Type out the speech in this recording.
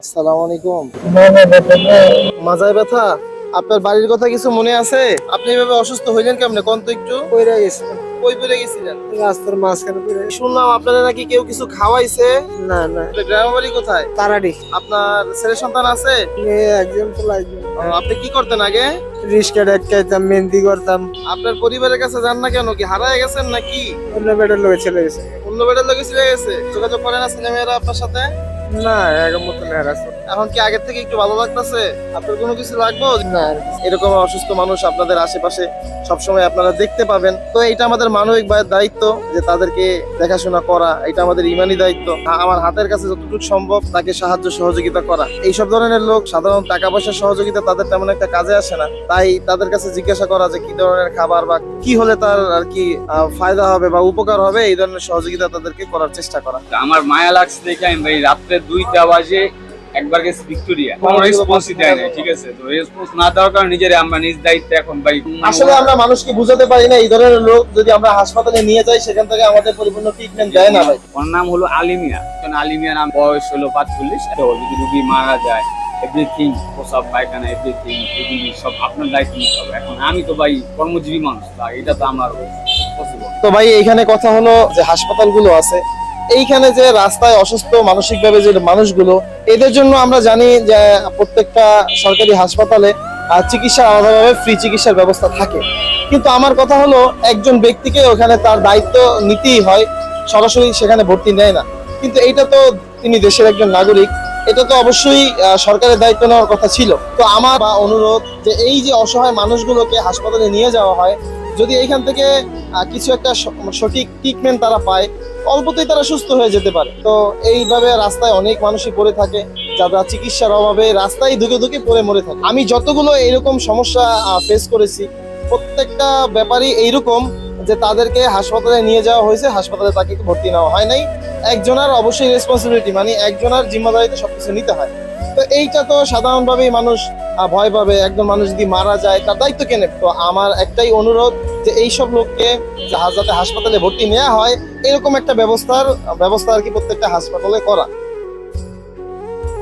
আসসালামু আলাইকুম। মাজায় ব্যথা, আপনার বাড়ির কথা কিছু মনে আছে? আপনি এভাবে অসুস্থ হইলেন কেমনে কোন তো একটু? পইরা গেছিলাম কই পড়ে গেছিলেন? রাস্তার মাঝখানে পইরা গেছি। শুনলাম আপনারা নাকি কেউ কিছু খাওয়াইছে। না না, আপনার গ্রামের বাড়ি কোথায়? তাড়াড়ি আপনার ছেলে সন্তান আছে? মেয়ে একজন তো লাগবে। আপনি কি করতেন আগে? রিস্কা ডাকাইতাম, মেহেন্দি করতাম। আপনার পরিবারের কাছে যান না কেন? কি হারায় গেছেন নাকি? অন্য বেটার লোকে চলে গেছে। অন্য বেড়ার লোকে চলে গেছে? যোগাযোগ করে না ছেলেমেয়েরা আপনার সাথে? না, এর মতো না রাস্তা। এখন কি আগের থেকে একটু ভালো লাগতেছে? আপনার কোনো কিছু লাগবে? না, এরকম অসুস্থ মানুষ আপনাদের আশেপাশে সবসময় আপনারা দেখতে পাবেন। তো এটা আমাদের মানবিক দায়িত্ব যে তাদেরকে দেখাশোনা করা, এটা আমাদের ইমানি দায়িত্ব। আমার হাতের কাছে যতটুকু সম্ভব তাকে সাহায্য সহযোগিতা করা। এইসব ধরনের লোক সাধারণ টাকা পয়সার সহযোগিতা তাদের তেমন একটা কাজে আসে না, তাই তাদের কাছে জিজ্ঞাসা করা যে কি ধরনের খাবার বা কি হলে তার আর কি ফায়দা হবে বা উপকার হবে, এই ধরনের সহযোগিতা তাদেরকে করার চেষ্টা করা। আমার মায়া লাগছে দেখে আমি ভাই রাত্রে 2টা বাজে একবার গেছি ভিক্টোরিয়া, কোনো রেসপন্সই দেয় না। ঠিক আছে, তো রেসপন্স না দেওয়ার কারণে আমরা নিজ দায়িত্বে এখন ভাই আসলে আমরা মানুষকে বুঝাতে পারি না এই ধরনের লোক যদি আমরা হাসপাতালে নিয়ে যাই সেখান থেকে আমাদের পরিপূর্ণ ট্রিটমেন্ট দেয় না ভাই। ওর নাম হলো আলিমিয়া। কারণ আলিমিয়া নাম, বয়স হলো 45। তো যদি রুগী মারা যায় এভরিথিং, প্রসব পায়খানা এভরিথিং এগুলি সব আপনার দায়িত্ব নিতে হবে। এখন আমি তো ভাই কর্মজীবী মানুষ, তা এটা তো আমার পসিবল। তো ভাই এইখানে কথা হলো যে হাসপাতালগুলো আছে, এইখানে যে রাস্তায় অসুস্থ মানসিকভাবে যে মানুষগুলো, এদের জন্য আমরা জানি যে প্রত্যেকটা সরকারি হাসপাতালে চিকিৎসা আলাদাভাবে ফ্রি চিকিৎসার ব্যবস্থা থাকে। কিন্তু আমার কথা হলো একজন ব্যক্তিকে ওখানে তার দায়িত্ব নিতেই হয়, সরাসরি সেখানে ভর্তি নেয় না। কিন্তু এইটা তো তিনি দেশের একজন নাগরিক, এটা তো অবশ্যই সরকারের দায়িত্ব নেওয়ার কথা ছিল। তো আমার অনুরোধ যে এই যে অসহায় মানুষগুলোকে হাসপাতালে নিয়ে যাওয়া হয়, যদি এইখান থেকে কিছু একটা সঠিক ট্রিটমেন্ট তারা পায়, অল্পতেই তারা সুস্থ হয়ে যেতে পারে। তো এইভাবে রাস্তায় অনেক মানুষই পড়ে থাকে যারা চিকিৎসার অভাবে রাস্তায় ধুকে ধুকে পড়ে মরে থাকে। আমি যতগুলো এইরকম সমস্যা ফেস করেছি, প্রত্যেকটা ব্যাপারই এইরকম যে তাদেরকে হাসপাতালে নিয়ে যাওয়া হয়েছে, হাসপাতালে তাকে ভর্তি নেওয়া হয় নাই। একজনের অবশ্যই রেসপন্সিবিলিটি, মানে একজনের জিম্মাদারিতে সবকিছু নিতে হয়। তো এইটা তো সাধারণভাবেই মানুষ ভয় পাবে, একজন মানুষ যদি মারা যায় তার দায়িত্ব কে নেবে? তো আমার একটাই অনুরোধ যে এইসব লোককে যাতে হাসপাতালে ভর্তি নেওয়া হয়, এরকম একটা ব্যবস্থা আর কি প্রত্যেকটা হাসপাতালে করা।